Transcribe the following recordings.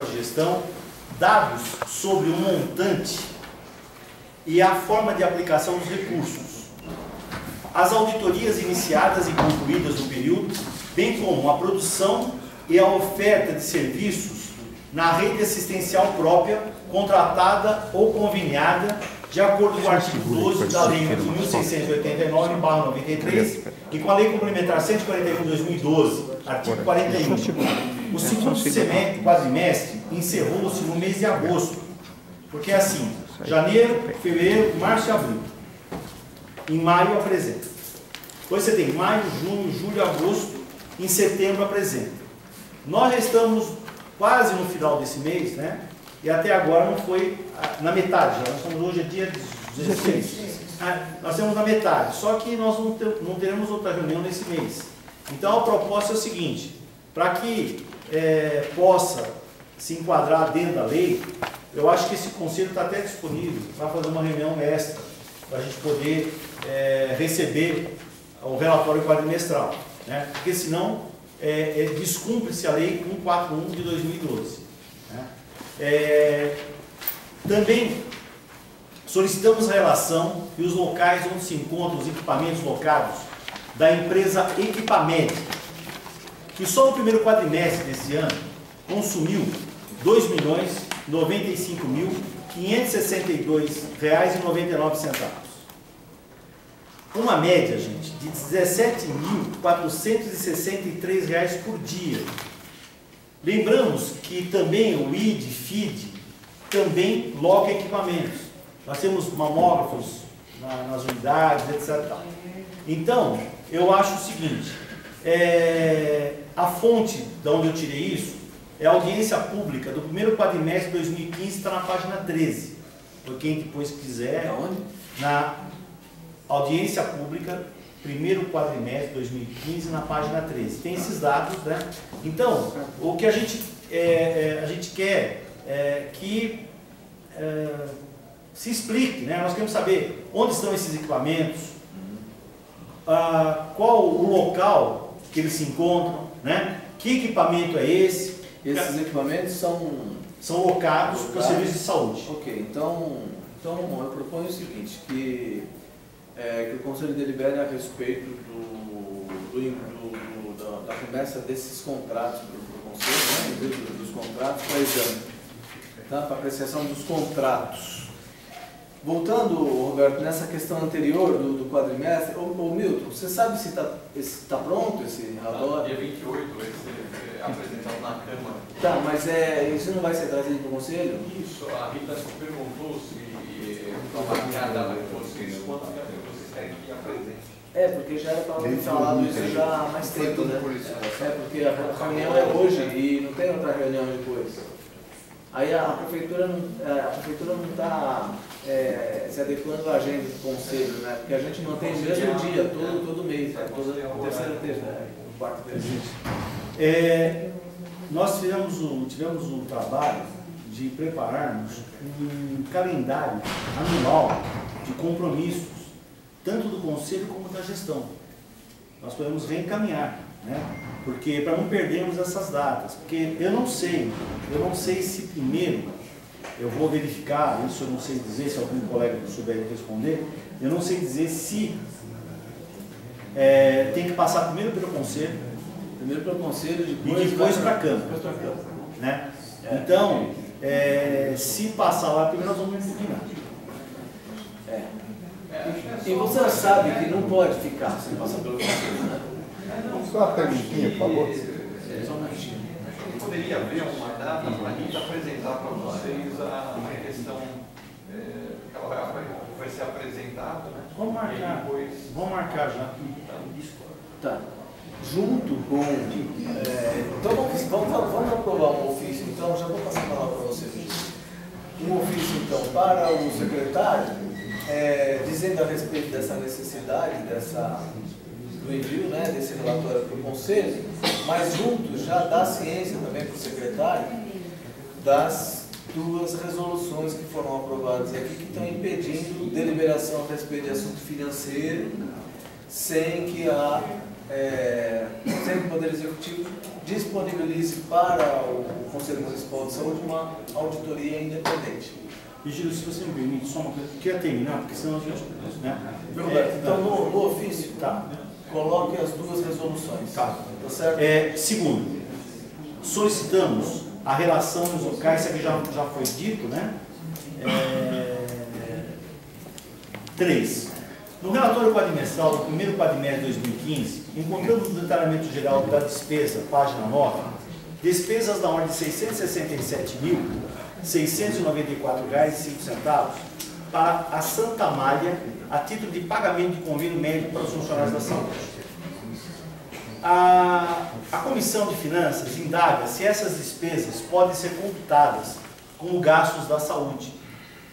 gestão, dados sobre o montante e a forma de aplicação dos recursos, as auditorias iniciadas e concluídas no período, bem como a produção e a oferta de serviços na rede assistencial própria, contratada ou conveniada, de acordo com o artigo 12 da Lei 1689/93 e com a Lei Complementar 141 de 2012, artigo 41. O segundo quadrimestre encerrou-se no mês de agosto, porque é assim, janeiro, fevereiro, março e abril. Em maio apresenta. Depois você tem maio, junho, julho, agosto, em setembro apresenta. Nós estamos quase no final desse mês, né? E até agora não foi na metade, já nós estamos hoje, é dia 16. Nós estamos na metade, só que nós não teremos outra reunião nesse mês. Então a proposta é o seguinte, para que possa se enquadrar dentro da lei, eu acho que esse conselho está até disponível para fazer uma reunião extra, para a gente poder receber o relatório quadrimestral, né? Porque senão descumpre-se a lei 141 de 2012. Né? Também solicitamos a relação e os locais onde se encontram os equipamentos locados da empresa Equipamed, que só no primeiro quadrimestre desse ano consumiu R$ 2.095.562,99. Uma média, gente, de R$ 17.463 por dia. Lembramos que também o ID, FID, também loca equipamentos. Nós temos mamógrafos nas unidades, etc. Então, eu acho o seguinte, a fonte de onde eu tirei isso é a audiência pública do primeiro quadrimestre de 2015, está na página 13. Por quem depois quiser, na audiência pública, primeiro quadrimestre de 2015, na página 13. Tem esses dados, né? Então, o que a gente quer que se explique, né? Nós queremos saber onde estão esses equipamentos, qual o local que eles se encontram, né? Que equipamento é esse? Esses equipamentos são locados para o serviço de saúde. Ok, então eu proponho o seguinte, que o Conselho delibere a respeito da remessa desses contratos para o Conselho, né, dos contratos para exame, tá? Para apreciação dos contratos. Voltando, Roberto, nessa questão anterior do quadrimestre, ô Milton, você sabe se está pronto esse relatório? Dia 28 vai ser apresentado na Câmara. Tá, mas isso não vai ser trazido para o Conselho? Isso, a Rita perguntou se marcada vocês, quando vocês querem que apresente. Porque já era para ter falado isso já há mais tempo, né? Porque a reunião é hoje e não tem outra reunião depois. Aí a prefeitura não está se adequando à agenda do Conselho, né? Porque a gente mantém o mesmo dia, todo mês, né? Toda terça-feira, quarta-feira. Nós tivemos o trabalho de prepararmos um calendário anual de compromissos, tanto do Conselho como da gestão. Nós podemos reencaminhar, né? Porque para não perdermos essas datas, porque eu não sei se primeiro, eu vou verificar, isso eu não sei dizer, se algum colega souber responder, eu não sei dizer se tem que passar primeiro pelo Conselho, depois para a Câmara, né? Então, se passar lá, primeiro nós vamos impugnar. E você sabe que não pode ficar sem passar pelo Conselho, né? Só uma perguntinha, por favor. Só uma perguntinha. Poderia haver uma data para a gente apresentar para vocês a questão que ela vai ser apresentada, né? Vamos marcar já. Tá. Junto com... então vamos aprovar um ofício, então, já vou passar a palavra para vocês. Um ofício, então, para o secretário, dizendo a respeito dessa necessidade, do envio, né, desse relatório para o Conselho, mas junto já dá ciência também para o secretário das duas resoluções que foram aprovadas aqui, que estão impedindo deliberação a respeito de assunto financeiro, sem que o Poder Executivo disponibilize para o Conselho Municipal de Saúde uma auditoria independente. Vigílio, se você me permite, só uma coisa, queria terminar, porque senão a gente... Né? Então, no ofício, tá, coloque as duas resoluções. Tá. Tá certo? Segundo, solicitamos a relação dos locais, isso aqui já foi dito, né? 3. No relatório quadrimestral do primeiro quadrimestre de 2015, encontramos no detalhamento geral da despesa, página 9, despesas da ordem de R$ 667.694,05 para a Santa Amália, a título de pagamento de convênio médico para os funcionários da saúde. A Comissão de Finanças indaga se essas despesas podem ser computadas como gastos da saúde,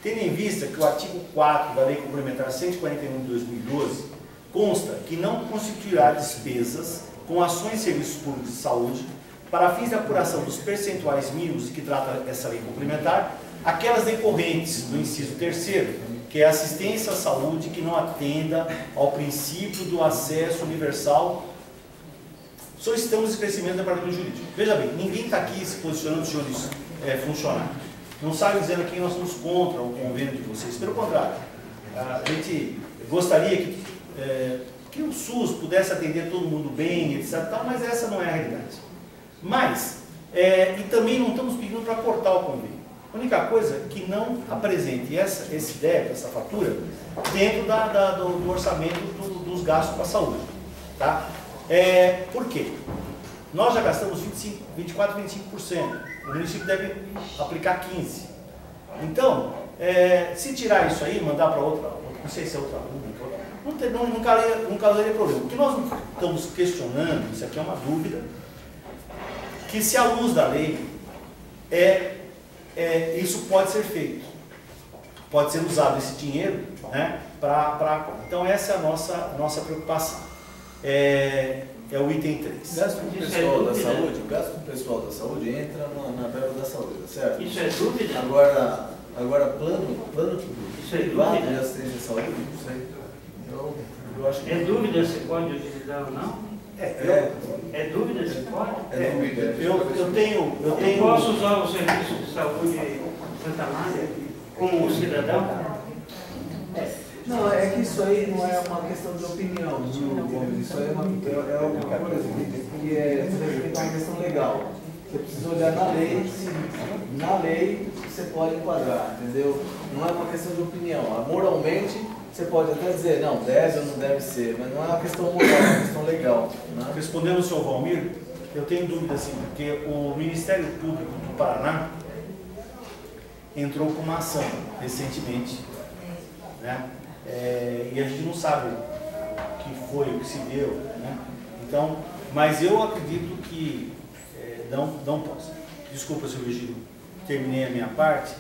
tendo em vista que o artigo 4 da Lei Complementar 141 de 2012 consta que não constituirá despesas com ações e serviços públicos de saúde para fins de apuração dos percentuais mínimos de que trata essa lei complementar, aquelas decorrentes do inciso 3º, que é assistência à saúde que não atenda ao princípio do acesso universal. Solicitamos esclarecimento do departamento jurídico. Veja bem, ninguém está aqui se posicionando, senhores funcionários. Não sabe dizendo que nós somos contra o convênio de vocês. Pelo contrário, a gente gostaria que o SUS pudesse atender todo mundo bem, etc. Mas essa não é a realidade. Mas, e também não estamos pedindo para cortar o convênio. A única coisa é que não apresente esse débito, essa fatura, dentro do orçamento dos gastos para a saúde. Tá? Por quê? Nós já gastamos 24, 25%. O município deve aplicar 15%. Então, se tirar isso aí, mandar para outra, não sei se é outra pública, não causaria problema. O que nós estamos questionando, isso aqui é uma dúvida, que se à luz da lei, isso pode ser feito. Pode ser usado esse dinheiro, né, então essa é a nossa preocupação. É o item 3. Gasto com o pessoal da saúde, o gasto com o pessoal da saúde entra na verba da saúde, certo? Isso é dúvida? Agora plano Isso é privado dúvida? de assistência à saúde, não sei. Eu acho que É dúvida se pode utilizar ou não? É dúvida se pode? Eu tenho... Eu posso usar o serviço de saúde Santa Amália como cidadão? Não, é que isso aí não é uma questão de opinião, viu, Gomes? Isso aí é alguma coisa que é uma questão legal. Você precisa olhar na lei, se na lei você pode enquadrar, entendeu? Não é uma questão de opinião. Moralmente, você pode até dizer, não, deve ou não deve ser, mas não é uma questão moral, é uma questão legal. Né? Respondendo ao senhor Valmir, eu tenho dúvida assim, porque o Ministério Público do Paraná entrou com uma ação recentemente, né? E a gente não sabe o que foi, o que se deu, né? Então, mas eu acredito que não posso. Desculpa, senhor Virgílio, terminei a minha parte.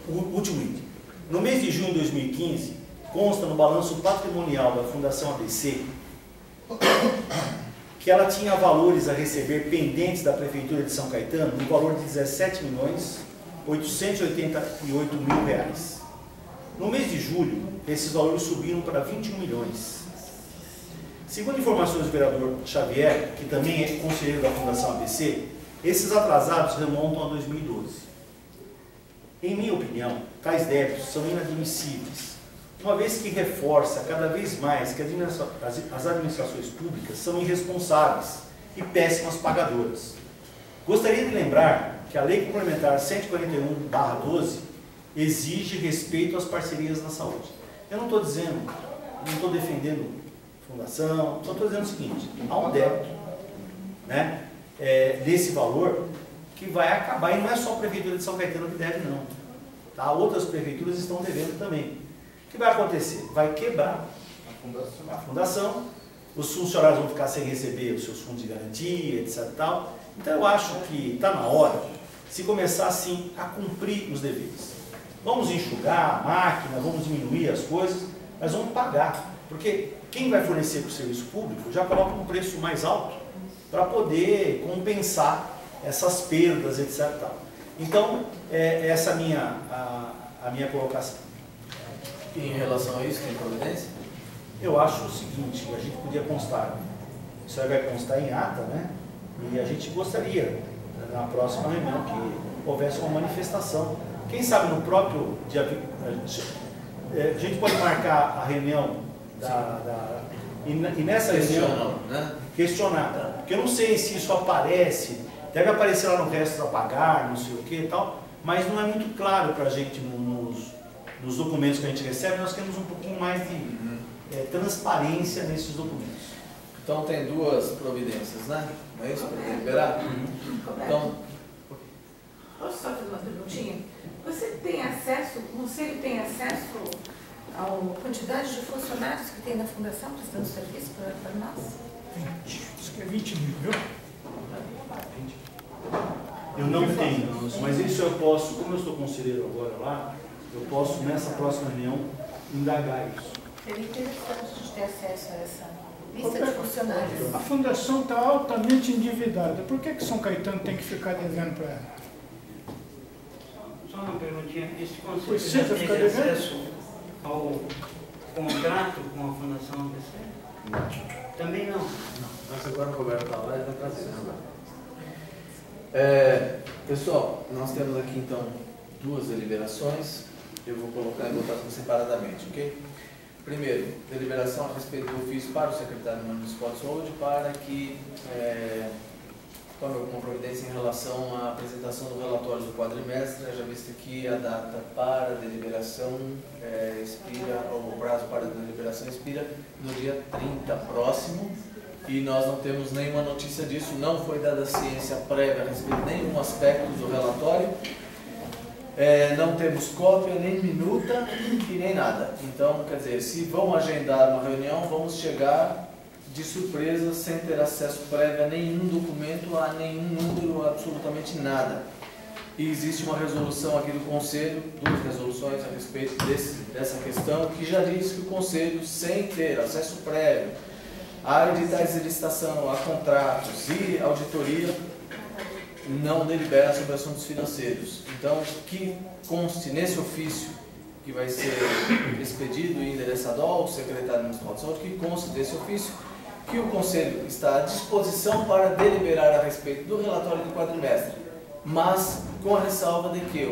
O último item. No mês de junho de 2015, consta no balanço patrimonial da Fundação ABC que ela tinha valores a receber pendentes da Prefeitura de São Caetano no valor de R$ 17.888.000. No mês de julho, esses valores subiram para 21 milhões. Segundo informações do vereador Xavier, que também é conselheiro da Fundação ABC, esses atrasados remontam a 2012. Em minha opinião, tais débitos são inadmissíveis, uma vez que reforça cada vez mais que as administrações públicas são irresponsáveis e péssimas pagadoras. Gostaria de lembrar que a Lei Complementar 141/12 exige respeito às parcerias na saúde. Eu não estou dizendo, não estou defendendo fundação, só estou dizendo o seguinte, há um débito, né, desse valor que vai acabar, e não é só a Prefeitura de São Caetano que deve não, tá? Outras prefeituras estão devendo também. O que vai acontecer? Vai quebrar a fundação, os funcionários vão ficar sem receber os seus fundos de garantia, etc. Tal. Então eu acho que está na hora se começar assim a cumprir os deveres. Vamos enxugar a máquina, vamos diminuir as coisas, mas vamos pagar. Porque quem vai fornecer para o serviço público já coloca um preço mais alto para poder compensar essas perdas, etc. Então, essa é a minha colocação. E em relação a isso, tem providência? Eu acho o seguinte, a gente podia constar, isso aí vai constar em ata, né? E a gente gostaria, na próxima reunião, que houvesse uma manifestação. Quem sabe no próprio dia... A gente pode marcar a reunião e nessa reunião questionar. Porque eu não sei se isso aparece, deve aparecer lá no resto a pagar, não sei o que e tal, mas não é muito claro para a gente nos documentos que a gente recebe. Nós queremos um pouquinho mais de transparência nesses documentos. Então tem duas providências, né? Não é isso? Para liberar? Então, posso só fazer uma perguntinha? Você tem acesso, o Conselho tem acesso à quantidade de funcionários que tem na Fundação prestando serviço para nós? Isso que é 20 mil, viu? Eu não tenho, mas isso eu posso, como eu estou conselheiro agora lá, eu posso nessa próxima reunião indagar isso. Seria interessante a gente ter acesso a essa lista de funcionários. A fundação está altamente endividada. Por que São Caetano tem que ficar devendo para ela? Só uma perguntinha. Esse conselho Precisa já ficar teve devendo? acesso ao contrato com a Fundação ABC? Também não. Mas agora o Roberto está lá e vai trazer. Pessoal, nós temos aqui então duas deliberações. Eu vou colocar em votação separadamente, ok? Primeiro, deliberação a respeito do ofício para o secretário municipal de saúde para que tome alguma providência em relação à apresentação do relatório do quadrimestre, já visto que a data para a deliberação expira, ou o prazo para a deliberação expira no dia 30 próximo, e nós não temos nenhuma notícia disso, não foi dada ciência prévia a respeito de nenhum aspecto do relatório, não temos cópia, nem minuta e nem nada. Então, quer dizer, se vão agendar uma reunião, vamos chegar de surpresa, sem ter acesso prévio a nenhum documento, a nenhum número, absolutamente nada. E existe uma resolução aqui do Conselho, duas resoluções a respeito dessa questão, que já diz que o Conselho, sem ter acesso prévio a editais de licitação, a contratos e auditoria, não delibera sobre assuntos financeiros. Então, que conste nesse ofício que vai ser expedido e endereçado ao secretário municipal de saúde, que conste desse ofício que o Conselho está à disposição para deliberar a respeito do relatório do quadrimestre, mas com a ressalva de que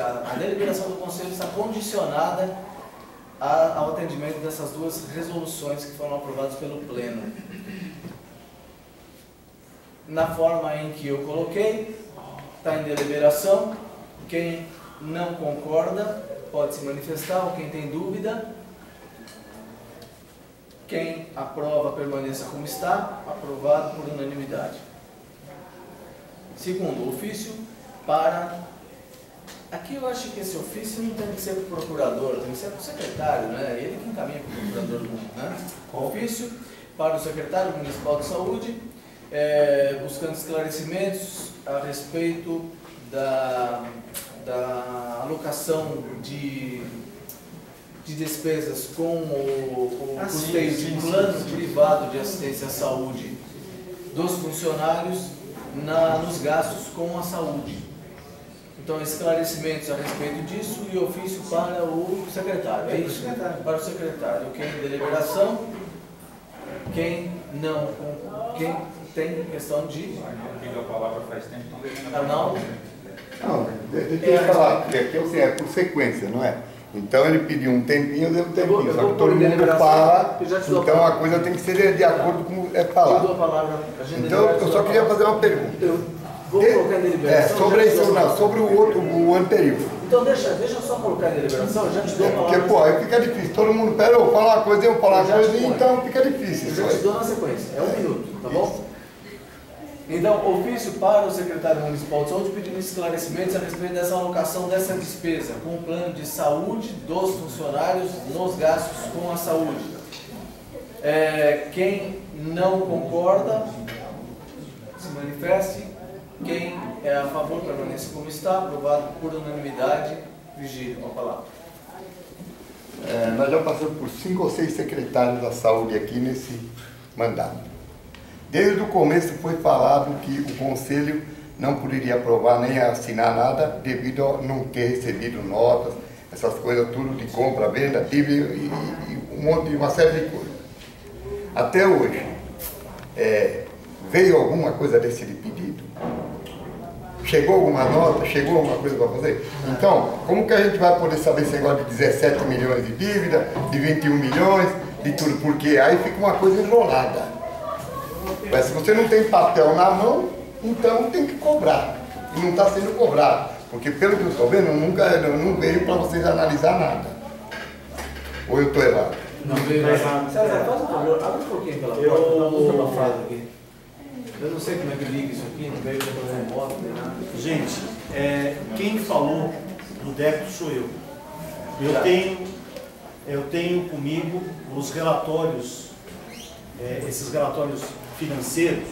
a deliberação do Conselho está condicionada ao atendimento dessas duas resoluções que foram aprovadas pelo Pleno. Na forma em que eu coloquei, está em deliberação. Quem não concorda pode se manifestar, ou quem tem dúvida. Quem aprova permaneça como está, aprovado por unanimidade. Segundo, ofício para... Aqui eu acho que esse ofício não tem que ser para o procurador, tem que ser para o secretário, né? Ele que encaminha para o procurador, né? Ofício para o secretário municipal de saúde, buscando esclarecimentos a respeito da alocação de despesas com o custeio de plano privado de assistência à saúde dos funcionários nos gastos com a saúde. Então, esclarecimentos a respeito disso e ofício para o secretário. É isso? Para o secretário. Quem em deliberação, quem não, quem tem questão de... Pediu a palavra faz tempo, então Não, deixa eu falar, porque aqui é por sequência, não é? Então ele pediu um tempinho, deu um tempinho. Só que todo mundo fala, então a coisa tem que ser de acordo com o que é falado. Então eu só queria fazer uma pergunta. Vou colocar em deliberação. Sobre o anterior. Então deixa eu só colocar em deliberação, já te dou a palavra. Porque, pô, aí fica difícil. Todo mundo, pera, eu vou falar uma coisa, eu vou falar uma coisa, então fica difícil. Eu já te dou na sequência, é 1 minuto, tá bom? Então, ofício para o secretário municipal de saúde pedindo esclarecimentos a respeito dessa alocação dessa despesa com o plano de saúde dos funcionários nos gastos com a saúde. Quem não concorda, se manifeste. Quem é a favor, permaneça como está, aprovado por unanimidade. Vigílio, com a palavra. Nós já passamos por 5 ou 6 secretários da saúde aqui nesse mandato. Desde o começo foi falado que o Conselho não poderia aprovar nem assinar nada devido a não ter recebido notas, essas coisas tudo de compra, venda, e uma série de coisas. Até hoje. veio alguma coisa desse pedido? Chegou alguma nota? Chegou alguma coisa para fazer? Então, como que a gente vai poder saber esse negócio de 17 milhões de dívida, de 21 milhões, de tudo? Porque aí fica uma coisa enrolada. Mas se você não tem papel na mão, então tem que cobrar. E não está sendo cobrado. Porque pelo que eu estou vendo, não veio para vocês analisar nada. Ou eu estou errado? Não veio errado. César, faz um favor, abre um pouquinho pela porta, está muito abafado aqui. Eu não sei como é que liga isso aqui, não veio fazer moto nem nada. Gente, quem falou do débito sou eu. Eu tenho comigo os relatórios, esses relatórios financeiros,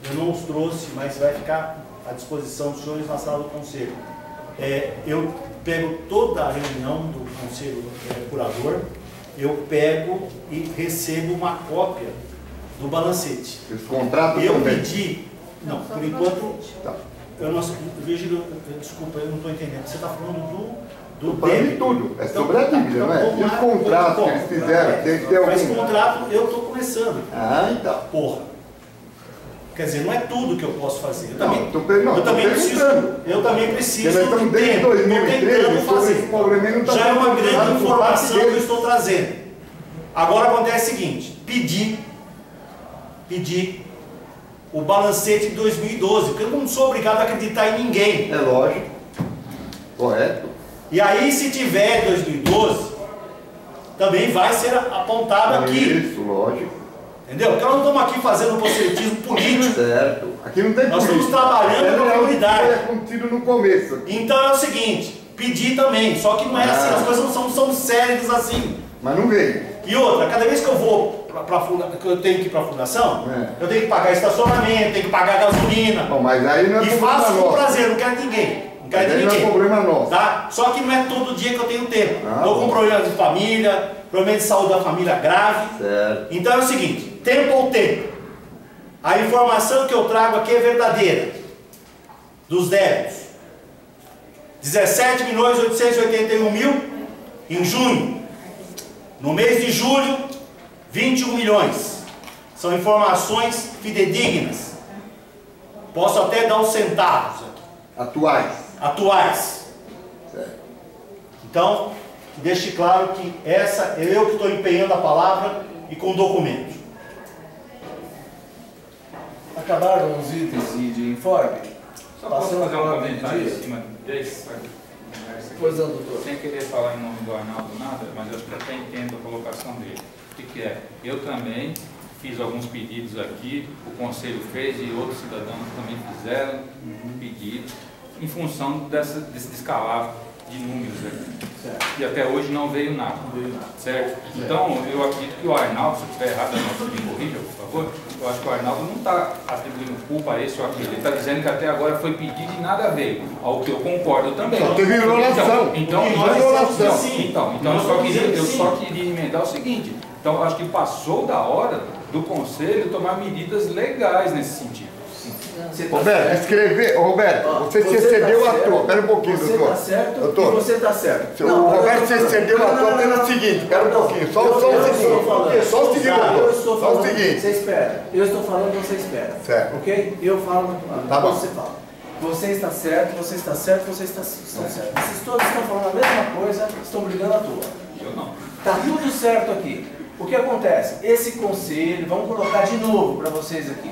eu não os trouxe, mas vai ficar à disposição dos senhores na sala do conselho. Eu pego toda a reunião do conselho curador, eu pego e recebo uma cópia do balancete. Os contratos eu também? pedi, não, por enquanto, Tá. Desculpa, eu não estou entendendo. Você está falando do Para mim débito. tudo, é sobre a dívida, não é? E os contratos que eles fizeram, tem que ter Mas algum... contrato eu estou começando. Ah, então. Porra. Quer dizer, não é tudo que eu posso fazer. Eu Não, também preciso Porque nós estamos desde 2013 sobre esse problema e não está Já é uma sendo grande falado por parte informação que eu deles. estou trazendo. Agora acontece o seguinte, pedi o balancete de 2012, porque eu não sou obrigado a acreditar em ninguém. É lógico. Correto. E aí, se tiver 2012, também vai ser apontado aqui. Isso, lógico. Entendeu? Porque nós não estamos aqui fazendo proselitismo político. Certo. Aqui não tem Nós política. estamos trabalhando com a comunidade. É contido no começo. Então é o seguinte, pedi também, só que não é assim, as coisas não são sérias assim. Mas não veio. E outra, cada vez que eu vou que eu tenho que ir para a fundação, eu tenho que pagar estacionamento, tenho que pagar gasolina. Bom, mas aí não é E problema faço com nosso. prazer, não quero ninguém. Não quero Mas de aí não é ninguém. problema nosso. Tá? Só que não é todo dia que eu tenho tempo. Ah, Estou com bom. problemas de família, problema de saúde da família grave. Certo. Então é o seguinte, tempo ou tempo. A informação que eu trago aqui é verdadeira. Dos débitos. 17.881.000 em junho. No mês de julho, 21 milhões. São informações fidedignas. Posso até dar os centavos aqui. Atuais. Certo. Então, deixe claro que essa é eu que estou empenhando a palavra e com documento. Acabaram os itens de informe? Só posso Passando fazer para um a ordem do comentário dia? em cima desse? Pois não, doutor. Sem querer falar em nome do Arnaldo nada, mas eu até entendo a colocação dele. O que é? Eu também fiz alguns pedidos aqui, o Conselho fez e outros cidadãos também fizeram pedidos em função desse descalabro de números aqui. Certo. E até hoje não veio nada. Certo? Então, eu acredito que o Arnaldo, se estiver errado, me corrija, por favor. Eu acho que o Arnaldo não está atribuindo culpa a esse ou aquele. Ele está dizendo que até agora foi pedido e nada veio. Ao que eu concordo também. Só teve enrolação. Então, eu só queria emendar o seguinte. Então, eu acho que passou da hora do Conselho tomar medidas legais nesse sentido. Roberto, escrever. Roberto, você se excedeu à toa. Espera um pouquinho, você doutor. Está certo Doutor, e você está certo. o Roberto se excedeu à toa pelo seguinte. Espera um pouquinho. Só o seguinte. Só o seguinte, Eu estou doutor. Só falando, o seguinte. você espera. Eu estou falando, você espera. Certo. Ok? Eu falo, Tá bom. você fala. Você está certo, você está certo, você está certo. Vocês todos estão falando a mesma coisa, estão brigando à toa. Eu não. Está tudo certo aqui. O que acontece? Esse conselho, vamos colocar de novo para vocês aqui.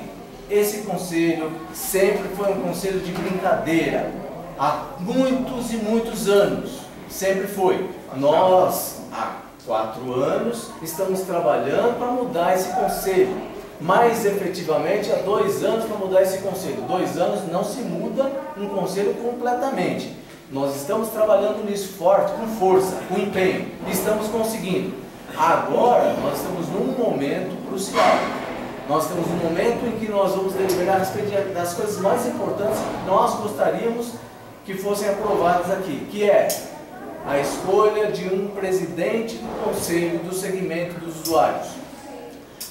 Esse conselho sempre foi um conselho de brincadeira. Há muitos e muitos anos. Sempre foi. Nós, há 4 anos, estamos trabalhando para mudar esse conselho. Mais efetivamente, há 2 anos para mudar esse conselho. 2 anos não se muda um conselho completamente. Nós estamos trabalhando nisso forte, com força, com empenho. E estamos conseguindo. Agora, nós estamos num momento crucial. Nós temos um momento em que nós vamos deliberar a respeito das coisas mais importantes que nós gostaríamos que fossem aprovadas aqui, que é a escolha de um presidente do conselho do segmento dos usuários.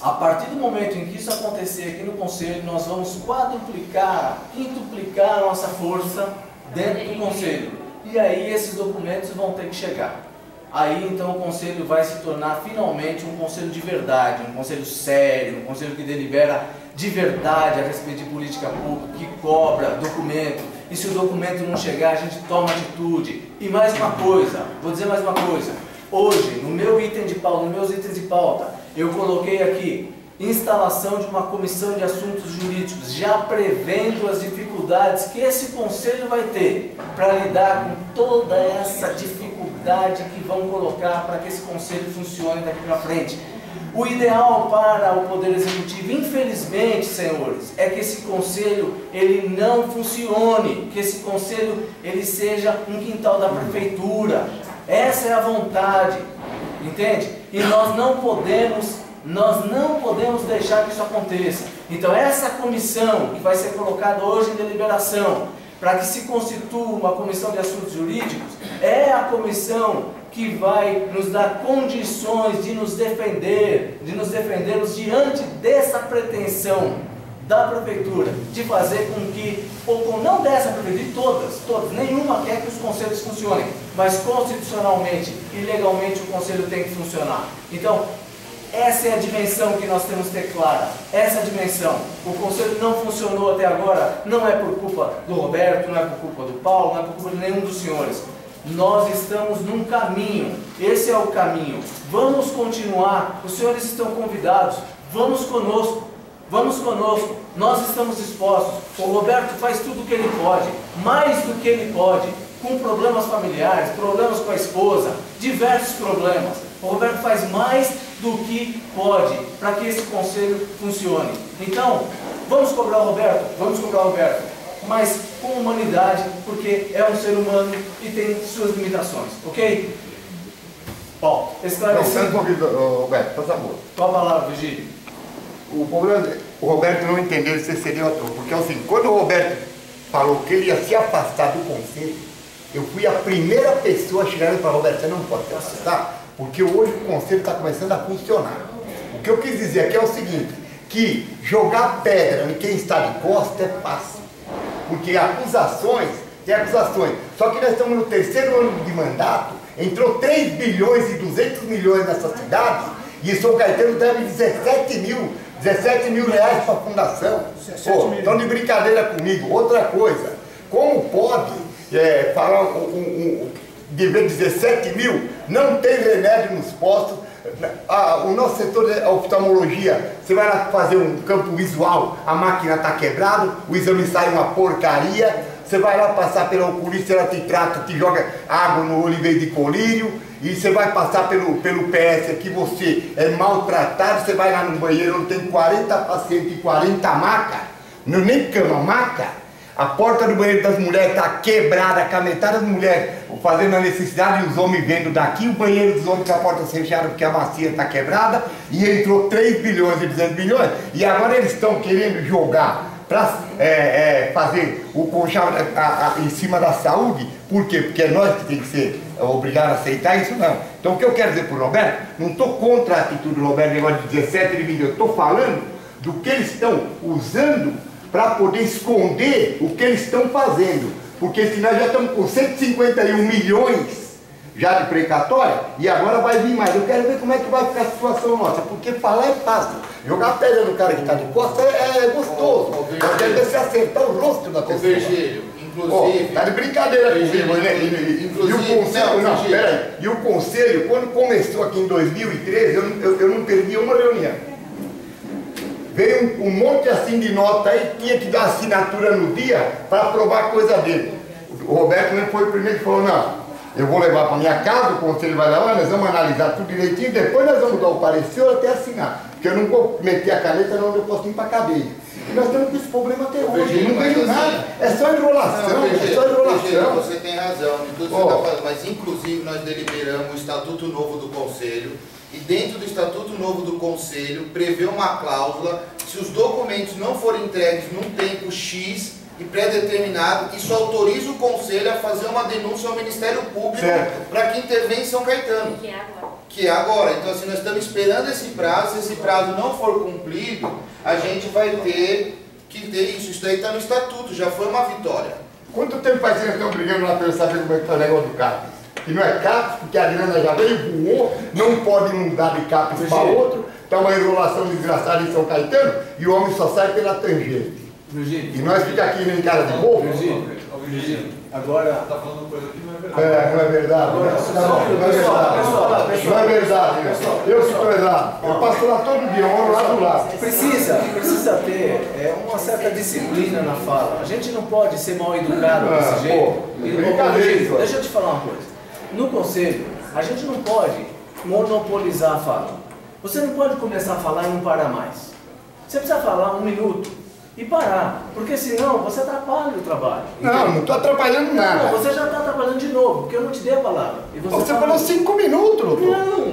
A partir do momento em que isso acontecer aqui no conselho, nós vamos quadruplicar, quintuplicar a nossa força dentro do conselho. E aí esses documentos vão ter que chegar. Aí então o conselho vai se tornar finalmente um conselho de verdade, um conselho sério, um conselho que delibera de verdade a respeito de política pública, que cobra documento, e se o documento não chegar, a gente toma atitude. E mais uma coisa, vou dizer mais uma coisa, hoje, no meu item de pauta, nos meus itens de pauta, eu coloquei aqui, instalação de uma comissão de assuntos jurídicos, já prevendo as dificuldades que esse conselho vai ter para lidar com toda essa dificuldade que vão colocar para que esse conselho funcione daqui para frente. O ideal para o Poder Executivo, infelizmente, senhores, é que esse conselho ele não funcione, que esse conselho ele seja um quintal da prefeitura. Essa é a vontade, entende? E nós não podemos deixar que isso aconteça. Então essa comissão que vai ser colocada hoje em deliberação, para que se constitua uma comissão de assuntos jurídicos, é a comissão que vai nos dar condições de nos defendermos diante dessa pretensão da prefeitura, de fazer com que, ou não dessa prefeitura, de todas, nenhuma quer que os conselhos funcionem, mas constitucionalmente e legalmente o conselho tem que funcionar. Então, essa é a dimensão que nós temos que ter clara, essa dimensão. O conselho não funcionou até agora, não é por culpa do Roberto, não é por culpa do Paulo, não é por culpa de nenhum dos senhores. Nós estamos num caminho, esse é o caminho. Vamos continuar, os senhores estão convidados, vamos conosco, nós estamos dispostos. O Roberto faz tudo o que ele pode, mais do que ele pode, com problemas familiares, problemas com a esposa, diversos problemas. O Roberto faz mais do que pode para que esse conselho funcione. Então, vamos cobrar o Roberto, mas com humanidade, porque é um ser humano e tem suas limitações, ok? Paulo, esclarecendo. Roberto, por favor. Qual a palavra, Virgílio? O problema é o Roberto não entendeu se seria o ator, porque é o seguinte, quando o Roberto falou que ele ia se afastar do conselho, eu fui a primeira pessoa a chegar e falar, Roberto, você não pode se afastar, porque hoje o conselho está começando a funcionar. O que eu quis dizer aqui é o seguinte, que jogar pedra em quem está de costas é fácil, porque acusações, tem acusações, só que nós estamos no terceiro ano de mandato, entrou 3 bilhões e 200 milhões nessa cidade, e São Caetano deve 17 mil reais para a fundação. Pô, estão de brincadeira comigo. Outra coisa, como pode falar dever 17 mil, não tem remédio nos postos. O nosso setor de oftalmologia, você vai lá fazer um campo visual, a máquina está quebrada, o exame sai uma porcaria, você vai lá passar pela oculista, ela te trata, te joga água no olho em vez de colírio, e você vai passar pelo PS aqui, você é maltratado, você vai lá no banheiro, onde tem 40 pacientes e 40 macas, nem cama, maca, a porta do banheiro das mulheres está quebrada, com a metade das mulheres fazendo a necessidade e os homens vendo daqui, o banheiro dos homens com a porta fechada porque a bacia está quebrada, e entrou 3 bilhões e 200 milhões, e agora eles estão querendo jogar para fazer o conchavo em cima da saúde. Por quê? Porque é nós que tem que ser obrigados a aceitar isso, não. Então o que eu quero dizer para o Roberto, não estou contra a atitude do Roberto, negócio de 17 de vídeo, eu estou falando do que eles estão usando para poder esconder o que eles estão fazendo. Porque se nós já estamos com 151 milhões já de precatória, e agora vai vir mais. Eu quero ver como é que vai ficar a situação nossa, porque falar é fácil. Jogar pedra no cara que está de costas é gostoso. Eu quero ver se acertar o rosto da pessoa. Inclusive... Tá de brincadeira comigo, né? E o conselho, não, peraí. E o conselho, quando começou aqui em 2013, eu não perdi uma reunião. Veio um monte assim de nota aí, tinha que dar assinatura no dia para aprovar a coisa dele. O Roberto não foi o primeiro que falou, não, eu vou levar para minha casa, o conselho vai lá, nós vamos analisar tudo direitinho, depois nós vamos dar o parecer até assinar. Porque eu não vou meter a caneta onde eu posso ir para a cadeia. E nós temos esse problema até hoje, não vejo nada, é só enrolação, é só enrolação. Você tem razão em tudo que você está falando, mas inclusive nós deliberamos o Estatuto Novo do Conselho, e dentro do Estatuto Novo do Conselho prevê uma cláusula, se os documentos não forem entregues num tempo X e pré-determinado, isso autoriza o Conselho a fazer uma denúncia ao Ministério Público para que intervenha em São Caetano. Que é agora. Então assim, nós estamos esperando esse prazo, se esse prazo não for cumprido, a gente vai ter que ter isso. Isso daí está no Estatuto, já foi uma vitória. Quanto tempo faz que nós estamos brigando lá para eu saber como é que está o negócio do CAPES? Que não é CAPES, porque a grana já veio, voou, não pode mudar de CAPES para outro. Está uma enrolação desgraçada em São Caetano e o homem só sai pela tangente. Virgínia. E nós ficamos aqui nem cara de bobo? Virgínia, agora... Está falando coisa que não é verdade. Não é verdade. Agora, Não é verdade. Não é verdade. Eu estou errado. Eu passo lá todo dia, eu moro lá do lado. Precisa ter uma certa disciplina na fala. A gente não pode ser mal educado desse jeito. Brincadeira. Deixa eu te falar uma coisa. No conselho, a gente não pode monopolizar a fala. Você não pode começar a falar e não parar mais. Você precisa falar 1 minuto e parar, porque senão você atrapalha o trabalho. Não estou atrapalhando nada. Não, você já está atrapalhando de novo, porque eu não te dei a palavra. E você falou 5 minutos, doutor. Não,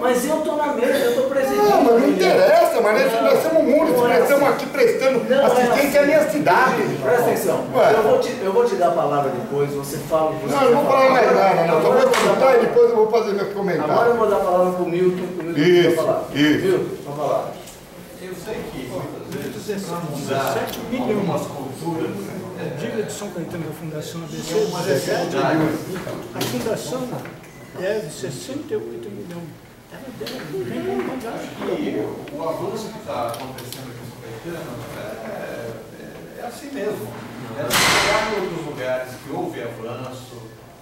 mas eu estou na mesa, eu estou presidindo. Não, mas não interessa, mas nós somos muros, nós estamos aqui prestando assistência à minha cidade. Presta atenção, eu vou te dar a palavra depois, você fala o que você Não, eu não vou falar mais nada, não. Só vou escutar e depois eu vou fazer meu comentário. Agora eu vou dar a palavra para o Milton. Isso. Milton, vamos falar. Eu sei que muitas vezes para mudar algumas culturas, Dívida de São Caetano da Fundação ABC, tem umas dificuldades. a Fundação deve 68 milhões. Ela deve, nem como pagar. E o avanço que está acontecendo aqui em São Caetano é assim mesmo. Chegar em outros lugares que houve avanço,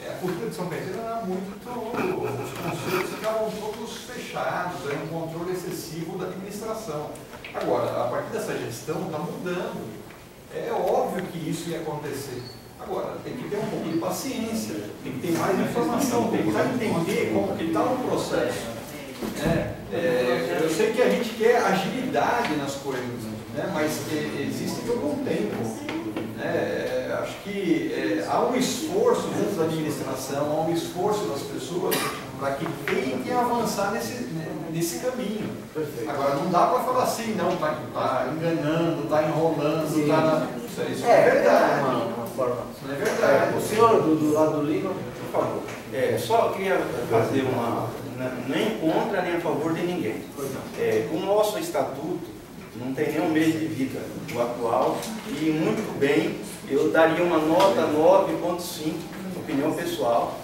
a cultura de São Caetano era muito. Os conceitos ficavam todos fechados, era um controle excessivo da administração. Agora, a partir dessa gestão, está mudando. É óbvio que isso ia acontecer. Agora, tem que ter um pouco de paciência, tem que ter mais informação, tem que entender como que está o processo. Eu sei que a gente quer agilidade nas coisas, né? Mas existe todo um tempo. Acho que há um esforço dentro da administração, há um esforço das pessoas para que tentem avançar nesse caminho. Perfeito. Agora, não dá para falar assim, não, está enganando, está enrolando, está na... Isso não é verdade. Isso não é verdade. O senhor do lado do Lima, por favor. Só queria fazer nem contra nem a favor de ninguém. O nosso estatuto não tem nem um mês de vida, o atual, e muito bem, eu daria uma nota 9,5, opinião pessoal.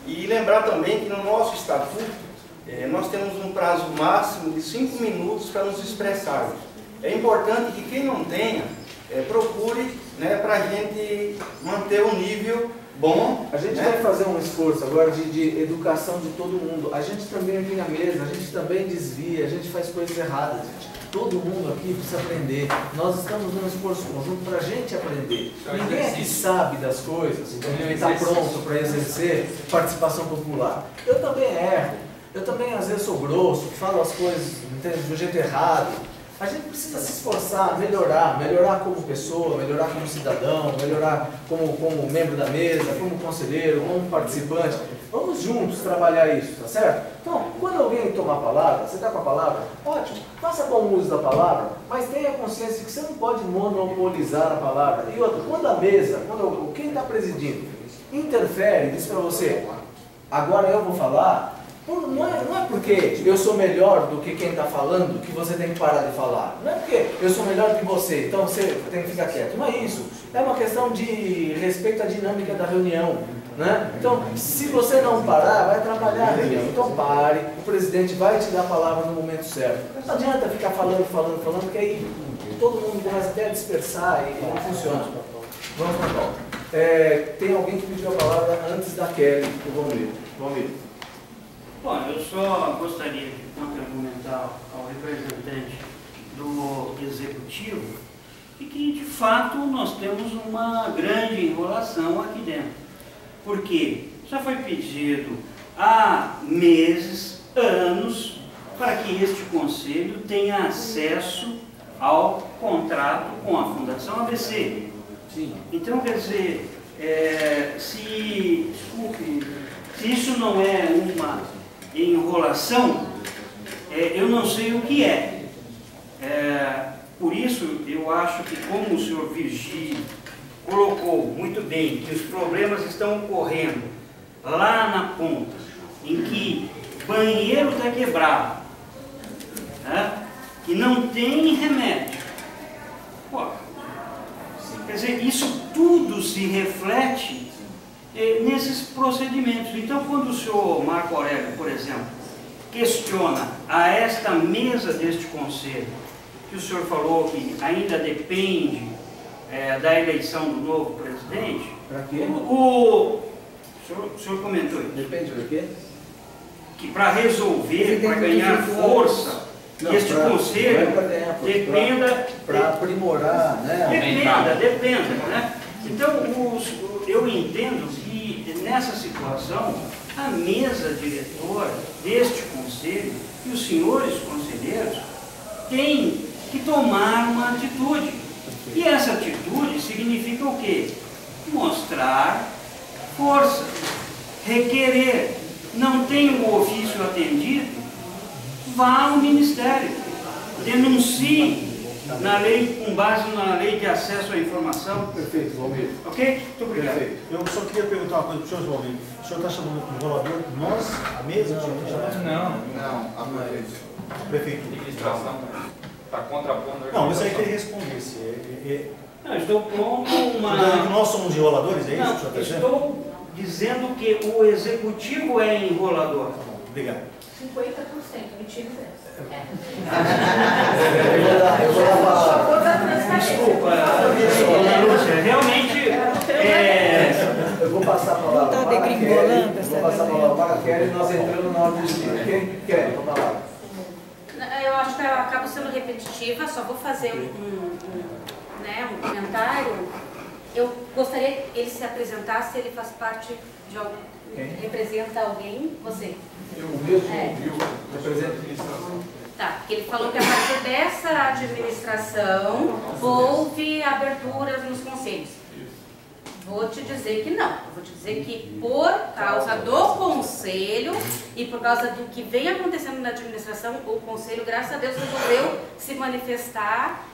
E lembrar também que no nosso estatuto, nós temos um prazo máximo de 5 minutos para nos expressarmos. É importante que quem não tenha, procure, para a gente manter um nível bom. A gente vai fazer um esforço agora de educação de todo mundo. A gente também aqui na mesa, a gente também desvia, a gente faz coisas erradas, gente. Todo mundo aqui precisa aprender. Nós estamos num esforço conjunto para a gente aprender. Ninguém aqui sabe das coisas, entendeu? E está pronto para exercer participação popular. Eu também erro. Eu também às vezes sou grosso, falo as coisas do jeito errado. A gente precisa se esforçar, melhorar como pessoa, melhorar como cidadão, melhorar como membro da mesa, como conselheiro, como participante. Vamos juntos trabalhar isso, tá certo? Então, quando alguém tomar a palavra, você está com a palavra, ótimo, faça bom uso da palavra, mas tenha consciência de que você não pode monopolizar a palavra. E outra, quando a mesa, quando quem está presidindo interfere, diz para você, agora eu vou falar, não é porque eu sou melhor do que quem está falando que você tem que parar de falar. Não é porque eu sou melhor que você, então você tem que ficar quieto. Não é isso. É uma questão de respeito à dinâmica da reunião. Né? Então, se você não parar, vai atrapalhar a reunião. Então pare, o presidente vai te dar a palavra no momento certo. Não adianta ficar falando, porque aí todo mundo começa até a dispersar e não funciona. Vamos para a volta. Tem alguém que pediu a palavra antes da Kelly, o Valmir. Bom, eu só gostaria de complementar ao representante do Executivo e que, de fato, nós temos uma grande enrolação aqui dentro. Porque já foi pedido há meses, anos, para que este Conselho tenha acesso ao contrato com a Fundação ABC. Sim. Então, quer dizer, se isso não é uma enrolação, eu não sei o que é. Por isso, eu acho que, como o senhor Virgílio colocou muito bem, que os problemas estão ocorrendo lá na ponta, em que banheiro está quebrado, que não tem remédio. Pô, quer dizer, isso tudo se reflete nesses procedimentos. Então, quando o senhor Marco Aurélio, por exemplo, questiona a esta mesa deste conselho, que o senhor falou que ainda depende da eleição do novo presidente. Para quê? O senhor comentou isso. Depende do quê? Que para resolver, para ganhar força, este conselho dependa... Para aprimorar, né? Dependa, né? Então, eu entendo que nessa situação, a mesa diretora deste conselho e os senhores conselheiros têm que tomar uma atitude. E essa atitude significa o quê? Mostrar força, requerer. Não tem o ofício atendido, vá ao Ministério, denuncie na lei, com base na lei de acesso à informação. Perfeito, Valmir. Ok? Muito obrigado. Perfeito. Eu só queria perguntar uma coisa para o senhor, Valmir. O senhor está chamando de enrolador nós, a mesa? Não, a prefeitura. Administração está contrapondo. Não, mas aí que ele respondesse. Não, estou pondo uma... Nós somos enroladores, é isso? Não, que o senhor está dizendo? estou dizendo que o executivo é enrolador. Obrigado. 50%, mentira dessa. Eu vou dar Desculpa, Lúcia, realmente eu vou passar a palavra Tá para a degringolando Kelly. essa Vou passar a palavra para a Kelly e nós entramos na ordem do dia. Quem quer? Vamos lá. Eu acho que eu acabo sendo repetitiva, só vou fazer um comentário. Eu gostaria que ele se apresentasse, ele faz parte de algum... Representa alguém? Você? Eu mesmo represento a administração. Tá, porque ele falou que a partir dessa administração houve aberturas nos conselhos. Vou te dizer que não. Vou te dizer que por causa do conselho e por causa do que vem acontecendo na administração, o conselho, graças a Deus, resolveu se manifestar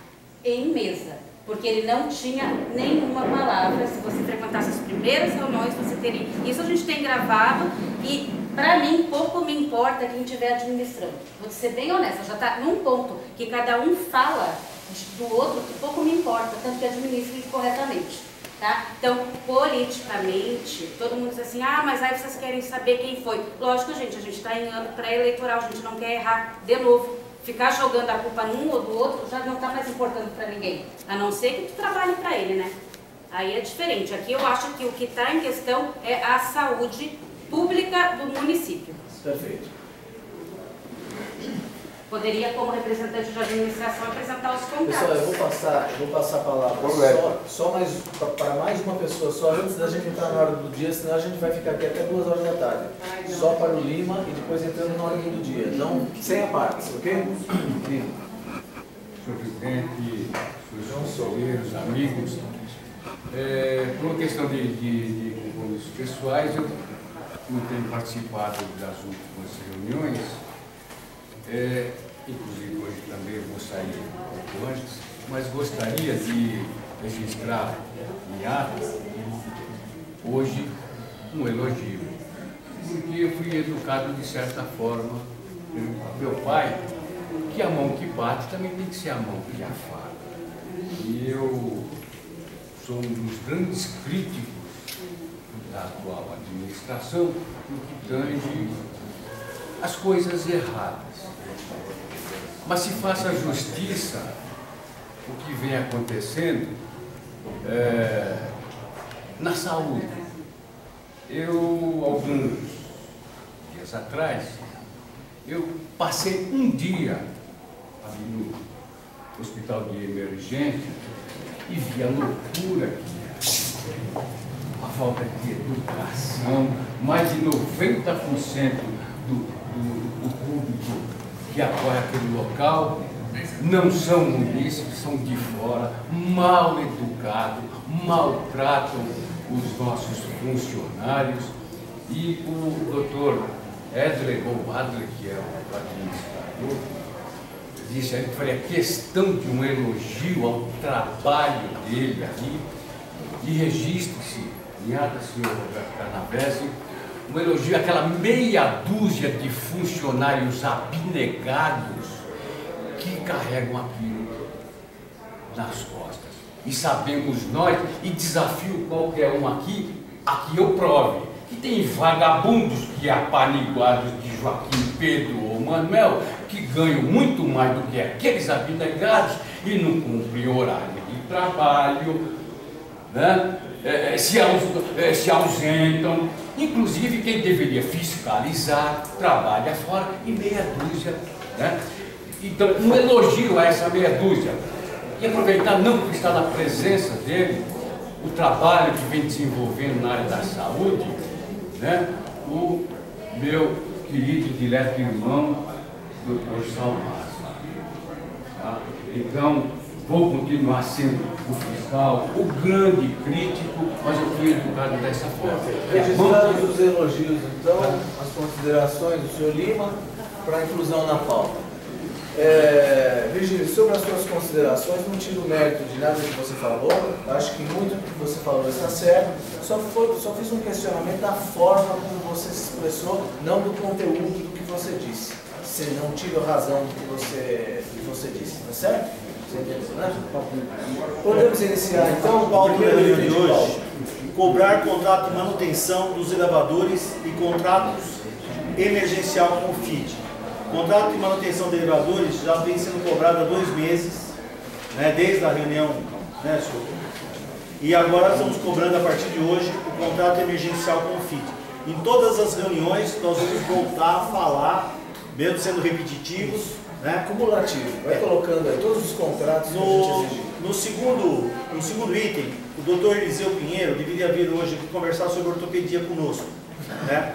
em mesa. Porque ele não tinha nenhuma palavra. Se você frequentasse as primeiras reuniões, você teria... Isso a gente tem gravado e, para mim, pouco me importa quem estiver administrando. Vou ser bem honesta, já está num ponto que cada um fala do outro que pouco me importa, tanto que administre corretamente. Tá? Então, politicamente, todo mundo diz assim, mas aí vocês querem saber quem foi. Lógico, gente, a gente está em ano pré-eleitoral, a gente não quer errar de novo. Ficar jogando a culpa num ou do outro já não está mais importando para ninguém. A não ser que tu trabalhe para ele, né? Aí é diferente. Aqui eu acho que o que está em questão é a saúde pública do município. Perfeito. Poderia, como representante da administração, apresentar os contatos. Pessoal, eu vou passar a palavra só para mais uma pessoa, só antes da gente entrar na hora do dia, senão a gente vai ficar aqui até 2 horas da tarde. Só para o Lima e depois entrando na ordem do dia. Não, sem a parte, ok? Lima. Senhor presidente, senhores conselheiros, amigos, por uma questão de compromissos pessoais, eu não tenho participado das últimas reuniões. Inclusive hoje também vou sair um pouco antes, mas gostaria de registrar em ato hoje um elogio, porque eu fui educado de certa forma pelo meu pai, que a mão que bate também tem que ser a mão que afaga. E eu sou um dos grandes críticos da atual administração no que tange as coisas erradas. Mas se faça justiça o que vem acontecendo na saúde. Eu, alguns dias atrás, eu passei um dia ali no hospital de emergência e vi a loucura que era. A falta de educação, mais de 90% do público que apoia aquele local não são munícipes, são de fora, mal educados, maltratam os nossos funcionários. E o doutor Adler, que é o administrador, disse aí que faria questão de um elogio ao trabalho dele ali, e registre-se, cunhada, senhor Roberto Carnavesi, um elogio àquela meia dúzia de funcionários abnegados que carregam aquilo nas costas. E sabemos nós, e desafio qualquer um aqui, a que eu prove, que tem vagabundos que que apaniguados de Joaquim, Pedro ou Manuel, que ganham muito mais do que aqueles abnegados e não cumprem horário de trabalho, né? Se ausentam, inclusive quem deveria fiscalizar trabalha fora e meia dúzia, né? Então, um elogio a essa meia dúzia e aproveitar não porque está na presença dele o trabalho que vem desenvolvendo na área da saúde, né? O meu querido e dileto irmão, Dr. Salmásio. Tá? Então, vou continuar sendo o fiscal, o grande crítico, mas eu fui educado dessa forma. Registrados os elogios, então, as considerações do senhor Lima para a inclusão na pauta. Virgílio, sobre as suas considerações, não tiro o mérito de nada que você falou, acho que muito do que você falou está certo, só fiz um questionamento da forma como você se expressou, não do conteúdo do que você disse. Você não tive razão do que você disse, tá certo? Você entendeu, né? Podemos iniciar então o primeiro item de hoje. Cobrar contrato de manutenção dos elevadores e contratos emergencial com o FIT. O contrato de manutenção de elevadores já vem sendo cobrado há 2 meses, né, desde a reunião, né, senhor? E agora estamos cobrando a partir de hoje o contrato emergencial com o FIT. Em todas as reuniões nós vamos voltar a falar, mesmo sendo repetitivos, né? Cumulativo, vai colocando aí todos os contratos que a gente exigiu. No segundo item, o doutor Eliseu Pinheiro deveria vir hoje conversar sobre ortopedia conosco, né?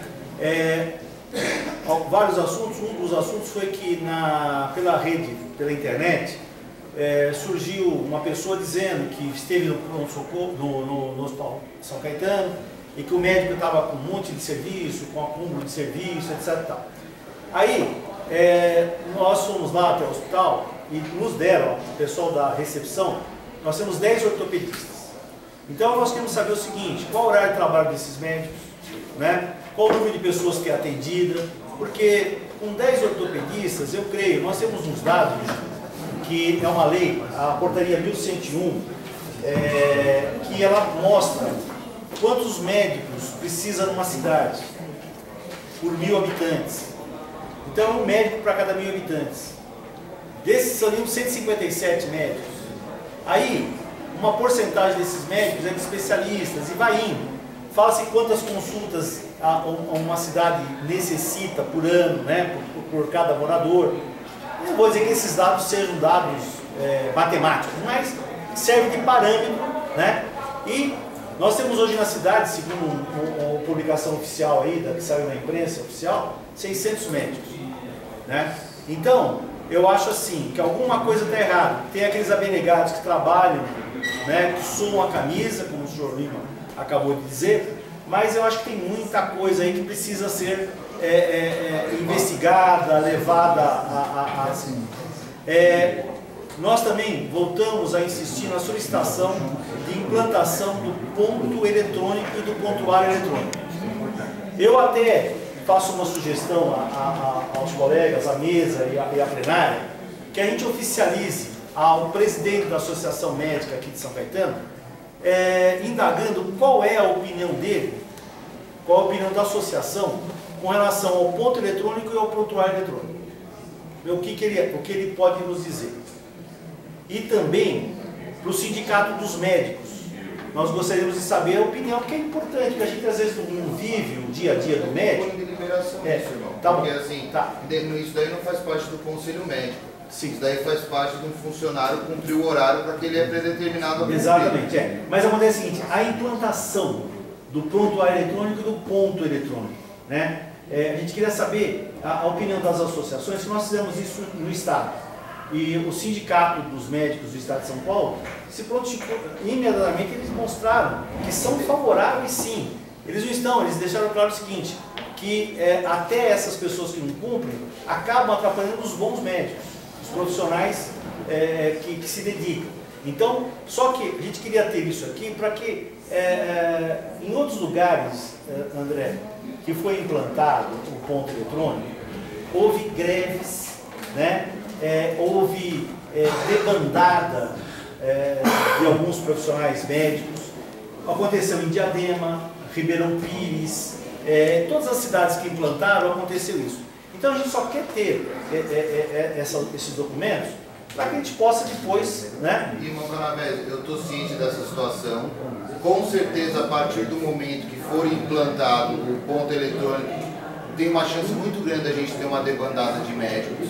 Vários assuntos. Um dos assuntos foi que pela rede, pela internet, surgiu uma pessoa dizendo que esteve no Hospital São Caetano e que o médico estava com um monte de serviço, com acúmulo de serviço, etc. Tal. Aí, nós fomos lá até o hospital e nos deram, o pessoal da recepção, nós temos 10 ortopedistas. Então nós queremos saber o seguinte: qual o horário de trabalho desses médicos, né? Qual o número de pessoas que é atendida, porque com 10 ortopedistas, eu creio, nós temos uns dados, que é uma lei, a portaria 1101, que ela mostra quantos médicos precisa numa cidade, por 1000 habitantes. Então, um médico para cada 1000 habitantes. Desses seriam 157 médicos. Aí, uma porcentagem desses médicos é de especialistas, e vai indo. Fala-se quantas consultas uma cidade necessita por ano, né, por cada morador. Eu não vou dizer que esses dados sejam dados matemáticos, mas serve de parâmetro, né? E nós temos hoje na cidade, segundo uma publicação oficial aí, que saiu na imprensa oficial, 600 médicos, né? Então, eu acho assim, que alguma coisa está errada. Tem aqueles abnegados que trabalham, né, que suam a camisa, como o senhor Lima acabou de dizer, mas eu acho que tem muita coisa aí que precisa ser investigada, levada assim. Nós também voltamos a insistir na solicitação de implantação do ponto eletrônico e do pontuário eletrônico. Eu até faço uma sugestão aos colegas, à mesa e à plenária, que a gente oficialize ao presidente da Associação Médica aqui de São Caetano, indagando qual é a opinião dele, qual a opinião da associação com relação ao ponto eletrônico e ao prontuário eletrônico. O que ele pode nos dizer. E também para o sindicato dos médicos. Nós gostaríamos de saber a opinião, porque é importante, porque a gente às vezes não vive o dia a dia do médico. Deliberação disso, irmão. Tá porque bom. assim, tá. Isso daí não faz parte do conselho médico. Sim. Isso daí faz parte de um funcionário cumprir o horário para que ele é predeterminado a cumprir. Exatamente, Mas a maneira é a seguinte: a implantação do prontuário eletrônico e do ponto eletrônico, né? A gente queria saber a opinião das associações, se nós fizemos isso no Estado. E o Sindicato dos Médicos do Estado de São Paulo se prontificou, imediatamente eles mostraram que são favoráveis sim. Eles não estão, eles deixaram claro o seguinte, que até essas pessoas que não cumprem acabam atrapalhando os bons médicos, os profissionais que se dedicam. Então, só que a gente queria ter isso aqui para que em outros lugares, André, que foi implantado o ponto eletrônico, houve greves, né? Houve debandada de alguns profissionais médicos. Aconteceu em Diadema, Ribeirão Pires, todas as cidades que implantaram aconteceu isso. Então a gente só quer ter esses documentos para que a gente possa depois, né? Irmão Canavese, eu estou ciente dessa situação. Com certeza, a partir do momento que for implantado o ponto eletrônico, tem uma chance muito grande da gente ter uma debandada de médicos.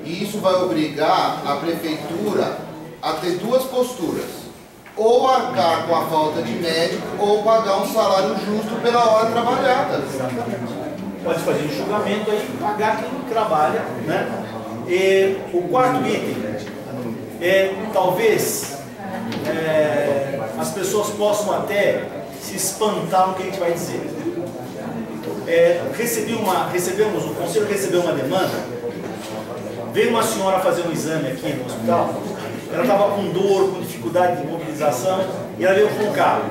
E isso vai obrigar a prefeitura a ter duas posturas. Ou arcar com a falta de médico, ou pagar um salário justo pela hora trabalhada. Pode fazer um julgamento aí e pagar quem trabalha, né? E o quarto item talvez as pessoas possam até se espantar no que a gente vai dizer. O conselho recebeu uma demanda. Veio uma senhora fazer um exame aqui no hospital. Ela estava com dor, com dificuldade de mobilização, e ela veio com o carro.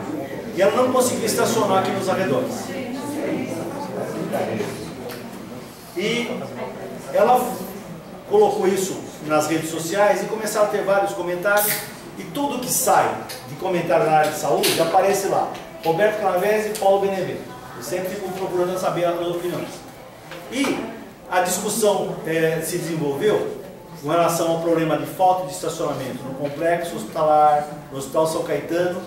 E ela não conseguia estacionar aqui nos arredores. E ela colocou isso nas redes sociais e começaram a ter vários comentários, e tudo que sai de comentário na área de saúde aparece lá. Roberto Canavese e Paulo Benevento. Eu sempre fico procurando saber as opiniões. E a discussão se desenvolveu com relação ao problema de falta de estacionamento no complexo hospitalar, no Hospital São Caetano,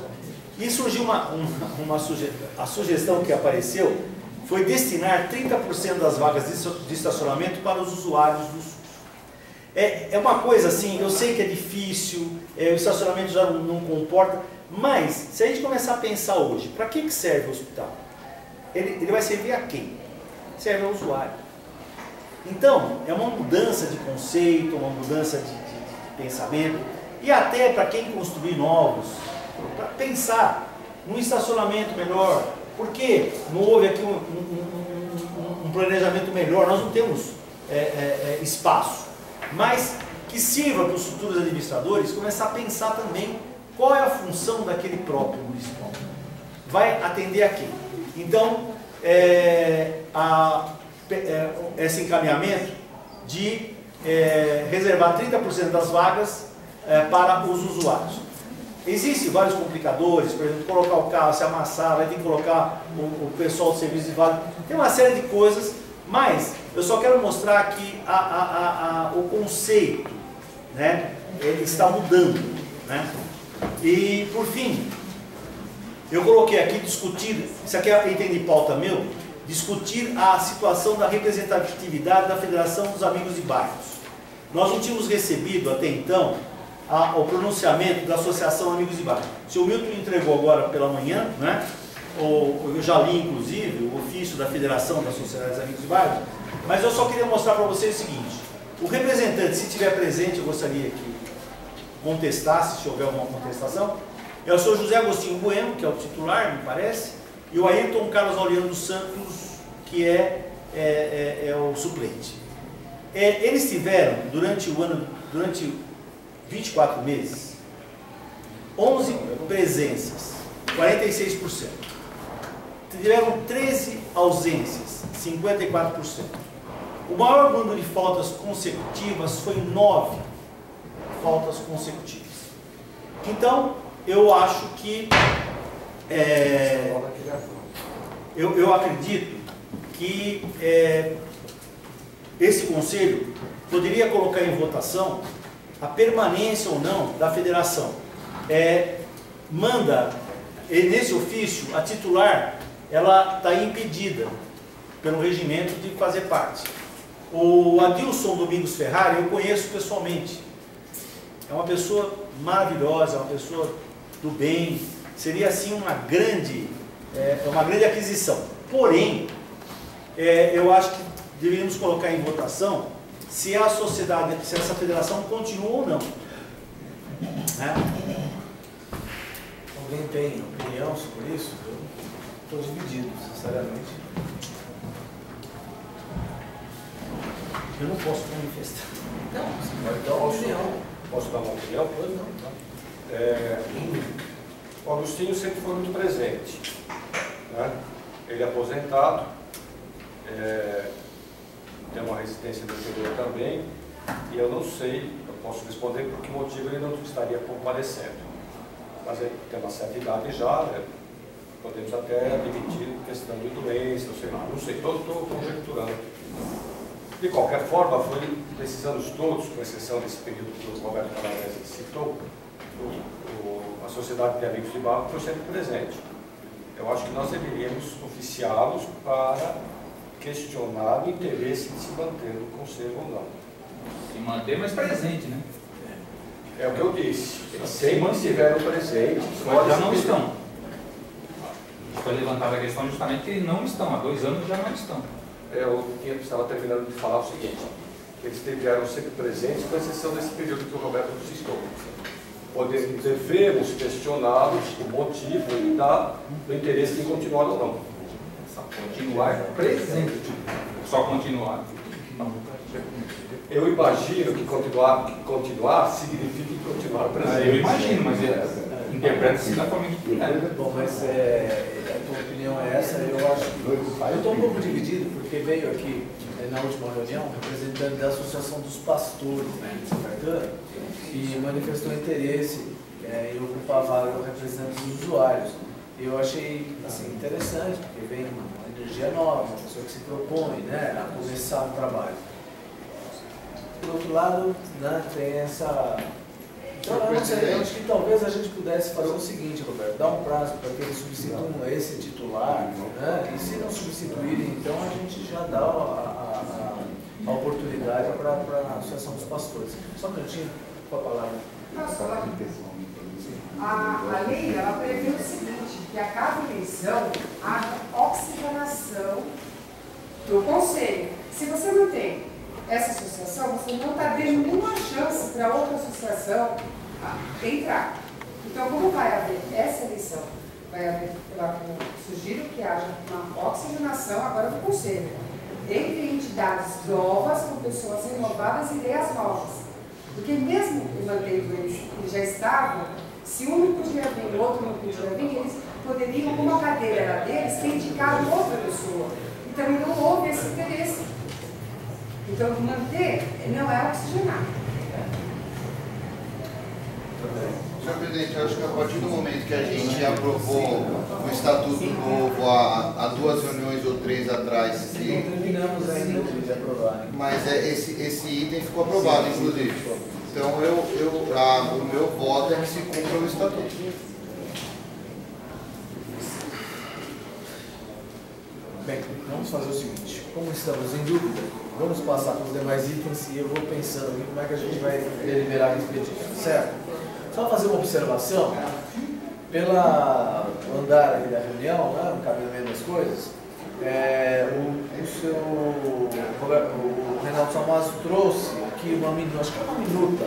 e surgiu a sugestão que apareceu foi destinar 30% das vagas de estacionamento para os usuários do SUS. É uma coisa assim, eu sei que é difícil, o estacionamento já não comporta, mas se a gente começar a pensar hoje, para que serve o hospital? Ele vai servir a quem? Serve ao usuário. Então, é uma mudança de conceito, uma mudança de pensamento, e até para quem construir novos, para pensar num estacionamento melhor, porque não houve aqui um planejamento melhor, nós não temos espaço, mas que sirva para os futuros administradores começar a pensar também qual é a função daquele próprio municipal. Vai atender a quem? Então, esse encaminhamento de reservar 30% das vagas para os usuários. Existem vários complicadores, por exemplo, colocar o carro, se amassar, vai ter que colocar o pessoal do serviço de vaga, tem uma série de coisas, mas eu só quero mostrar que o conceito, né, ele está mudando, né? E, por fim, eu coloquei aqui discutir, isso aqui é item de pauta meu, discutir a situação da representatividade da Federação dos Amigos de Bairros. Nós não tínhamos recebido até então o pronunciamento da Associação Amigos de Bairros. O senhor Milton me entregou agora pela manhã, né? Eu já li inclusive o ofício da Federação das Sociedades Amigos de Bairros, mas eu só queria mostrar para vocês o seguinte: o representante, se estiver presente, eu gostaria que contestasse, se houver alguma contestação, é o senhor José Agostinho Bueno, que é o titular, me parece, e o Ayrton Carlos Laureano dos Santos, que é o suplente. Eles tiveram, durante 24 meses, 11 presenças, 46%. Tiveram 13 ausências, 54%. O maior número de faltas consecutivas foi 9 faltas consecutivas. Então, eu acho que eu acredito que esse conselho poderia colocar em votação a permanência ou não da federação. Manda, nesse ofício, a titular, ela está impedida pelo regimento de fazer parte. O Adilson Domingos Ferrari eu conheço pessoalmente. É uma pessoa maravilhosa, uma pessoa do bem, seria assim uma grande aquisição. Porém, eu acho que deveríamos colocar em votação se a sociedade, se essa federação continua ou não. Alguém tem opinião sobre isso? Eu estou dividido, sinceramente. Eu não posso manifestar. Não, você pode dar uma opinião. Posso dar uma opinião? Pois não. O Agostinho sempre foi muito presente, né? Ele é aposentado, tem uma residência no interior também, e eu não sei, eu posso responder por que motivo ele não estaria comparecendo. Mas ele tem uma certa idade já, né? Podemos até admitir questão de doença, agência, eu sei lá, não sei, estou conjecturando. De qualquer forma, nesses anos todos, com exceção desse período que o Roberto Calabrese citou, a Sociedade de Amigos de Barro foi sempre presente. Eu acho que nós deveríamos oficiá-los para questionar o interesse de se manter no Conselho ou não. Se manter, mas presente, né? É o que eu disse. Eles sempre estiveram presentes. Mas já não estão. Foi levantada a questão justamente que eles não estão. Há 2 anos já não estão. Eu estava terminando de falar o seguinte, que eles estiveram sempre presentes, com exceção desse período que o Roberto citou. Devemos questioná-los o motivo do interesse em continuar ou não. Continuar presente. Só continuar. Eu imagino que continuar significa continuar presente. Eu imagino, mas interpreta-se da forma que quiser. Bom, mas a tua opinião é essa, eu acho que... Eu estou um pouco dividido, porque veio aqui, na última reunião, representante da Associação dos Pastores, né, de São Caetano, e manifestou interesse em ocupar a vaga do representante dos usuários. Eu achei assim, interessante, porque vem uma energia nova, uma pessoa que se propõe, né, a começar o trabalho. Por outro lado, né, tem essa... Então, eu acho que talvez a gente pudesse fazer o seguinte, Roberto, dar um prazo para que eles substituam esse titular, né? E se não substituírem, então a gente já dá a oportunidade para a Associação dos Pastores. Só um minutinho, com a palavra. A lei ela prevê o seguinte, que a cada eleição haja oxigenação do Conselho. Se você não tem essa associação, você não está dando nenhuma chance para outra associação entrar. Então, como vai haver essa eleição? Vai haver, sugiro que haja uma oxigenação agora do Conselho, entre entidades novas, com pessoas renovadas e ideias novas. Porque mesmo mantendo eles que já estavam, se um não podia vir, o outro não podia vir, eles poderiam, como a cadeira era deles, ter indicado outra pessoa. Então, não houve esse interesse. Então, manter não é oxigenar. Senhor presidente, eu acho que a partir do momento que a gente aprovou o Estatuto Novo há 2 reuniões ou 3 atrás, não terminamos ainda de aprovar. Mas esse item ficou aprovado, inclusive. Então, o meu voto é que se cumpra o Estatuto. Bem, vamos fazer o seguinte, como estamos em dúvida, vamos passar para os demais itens e eu vou pensando aqui como é que a gente vai deliberar esse pedido, certo? Só fazer uma observação, pela andar aqui da reunião, né, no caminho das coisas, o Renato Salmazo trouxe aqui acho que uma minuta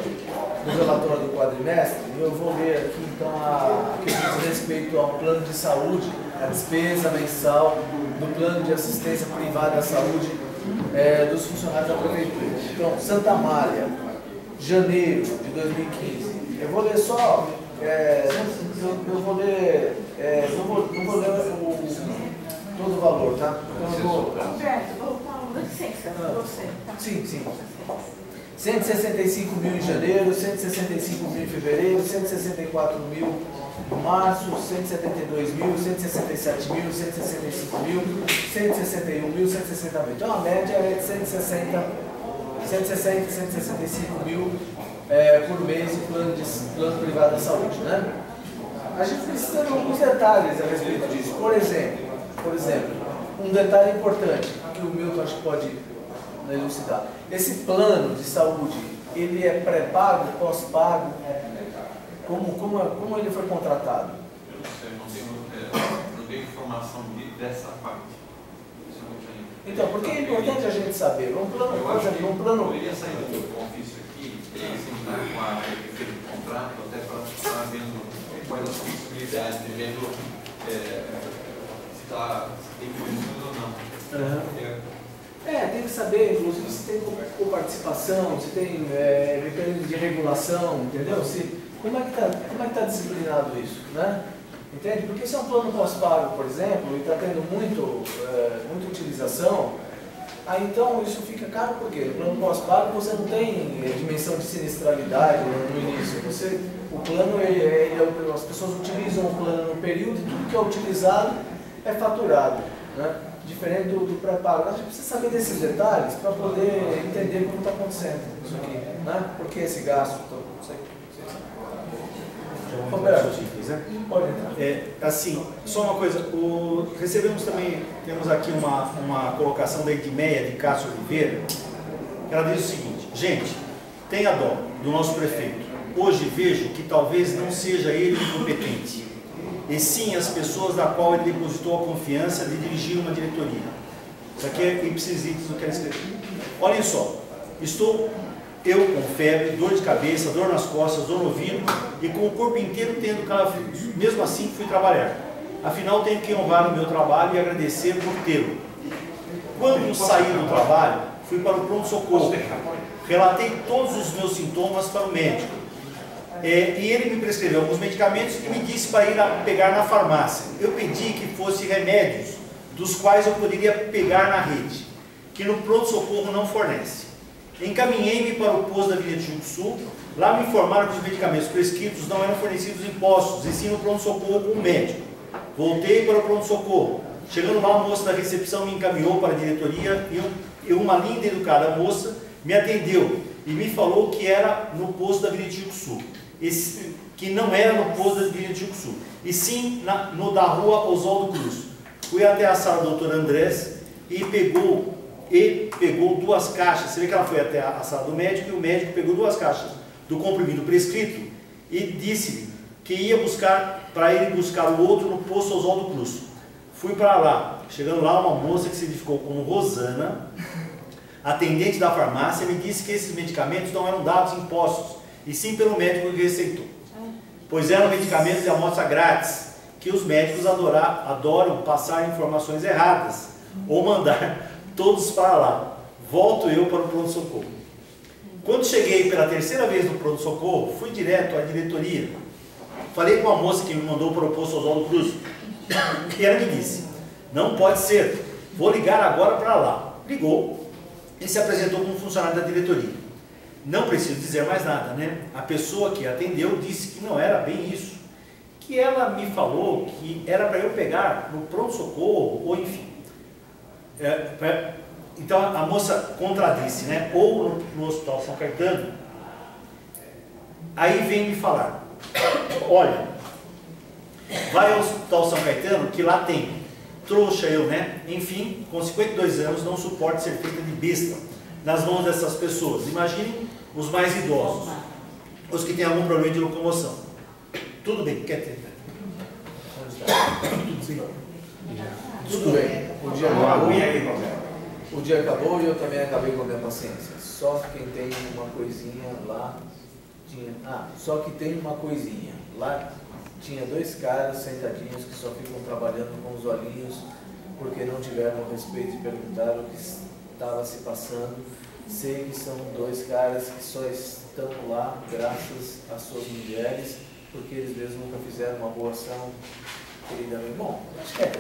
do relatório do quadrimestre, e eu vou ler aqui então a que diz respeito ao plano de saúde, a despesa mensal do plano de assistência privada à saúde dos funcionários da prefeitura. Então, Santa Amália, janeiro de 2015. Eu vou ler só, eu vou ler, não vou ler todo o valor, tá? Então eu vou... Com licença, você. Sim, sim. 165 mil em janeiro, 165 mil em fevereiro, 164 mil em março, 172 mil, 167 mil, 165 mil, 161 mil, 160 mil. Então a média é de 160, 165 mil por mês em plano privado da saúde, né? A gente precisa de alguns detalhes a respeito disso. Por exemplo, um detalhe importante que o Milton acho que pode elucidar. Esse plano de saúde, ele é pré-pago, pós-pago? Como ele foi contratado? Eu não sei, não tenho informação dessa parte. Então, porque é importante a gente saber. Um plano, por exemplo, um plano... Poderia sair do ofício aqui, sentar com a prefeita do contrato, até para estar vendo quais as possibilidades, vendo se tem condições ou não. Tem que saber, inclusive, se tem coparticipação, se tem mecanismo de regulação, entendeu? Como é que está disciplinado isso, né? Entende? Porque se é um plano pós-pago, por exemplo, e está tendo muita utilização, aí então isso fica caro porque no plano pós-pago você não tem dimensão de sinistralidade no início. O plano, as pessoas utilizam o plano no período e tudo que é utilizado é faturado. né? Diferente do pré-pago. A gente precisa saber desses detalhes para poder entender como está acontecendo isso aqui, né? Por que esse gasto? Roberto, pode entrar. Assim, só uma coisa, recebemos também, temos aqui uma colocação da Edmeia de Cássio Oliveira. Ela diz o seguinte: gente, tenha dó do nosso prefeito. Hoje vejo que talvez não seja ele incompetente, e sim as pessoas da qual ele depositou a confiança de dirigir uma diretoria. Isso aqui é ipsis-ipsis do que ela escreveu. Olhem só, estou eu com febre, dor de cabeça, dor nas costas, dor no ouvido e com o corpo inteiro tendo calafrios. Mesmo assim fui trabalhar. Afinal tenho que honrar o meu trabalho e agradecer por tê-lo. Quando saí do trabalho, fui para o pronto-socorro. Relatei todos os meus sintomas para o médico. E ele me prescreveu alguns medicamentos e me disse para ir pegar na farmácia. Eu pedi que fosse remédios, dos quais eu poderia pegar na rede, que no pronto-socorro não fornece. Encaminhei-me para o posto da Avenida Tijuco Sul. Lá me informaram que os medicamentos prescritos não eram fornecidos em postos, e sim no pronto-socorro com o médico. Voltei para o pronto-socorro. Chegando lá, a moça da recepção me encaminhou para a diretoria e uma linda e educada moça me atendeu e me falou que era no posto da Avenida Tijuco Sul. Que não era no posto da Avenida Tijuco Sul, e sim no da rua Oswaldo Cruz. Fui até a sala do Dr. Andrés e pegou 2 caixas. Você vê que ela foi até a sala do médico e o médico pegou 2 caixas do comprimido prescrito e disse-lhe que ia buscar, para ele buscar o outro no posto Oswaldo Cruz. Fui para lá. Chegando lá, uma moça que se identificou como Rosana, atendente da farmácia, me disse que esses medicamentos não eram dados em postos, e sim pelo médico que receitou, pois eram medicamentos de amostra grátis, que os médicos adoram passar informações erradas, ou mandar todos para lá. Volto eu para o pronto-socorro. Quando cheguei pela 3ª vez no pronto-socorro, fui direto à diretoria. Falei com a moça que me mandou para o posto Oswaldo Cruz, e ela me disse: não pode ser, vou ligar agora para lá. Ligou e se apresentou como funcionário da diretoria. Não preciso dizer mais nada, né? A pessoa que atendeu disse que não era bem isso, que ela me falou que era para eu pegar no pronto-socorro, ou enfim. Então a moça contradisse, né? Ou no Hospital São Caetano. Aí vem me falar: olha, vai ao Hospital São Caetano que lá tem. Trouxa eu, né? Enfim, com 52 anos não suporto ser feita de besta nas mãos dessas pessoas. Imaginem os mais idosos, os que têm algum problema de locomoção. Tudo bem, quer ter? Tudo bem. O dia acabou e eu também acabei com a minha paciência. Só quem tem uma coisinha lá tinha. Só que tem uma coisinha. Lá tinha 2 caras sentadinhos que só ficam trabalhando com os olhinhos porque não tiveram o respeito de perguntar o que estava se passando. Sei que são 2 caras que só estão lá graças às suas mulheres, porque eles mesmos nunca fizeram uma boa ação. Queridamente, bom, acho que é.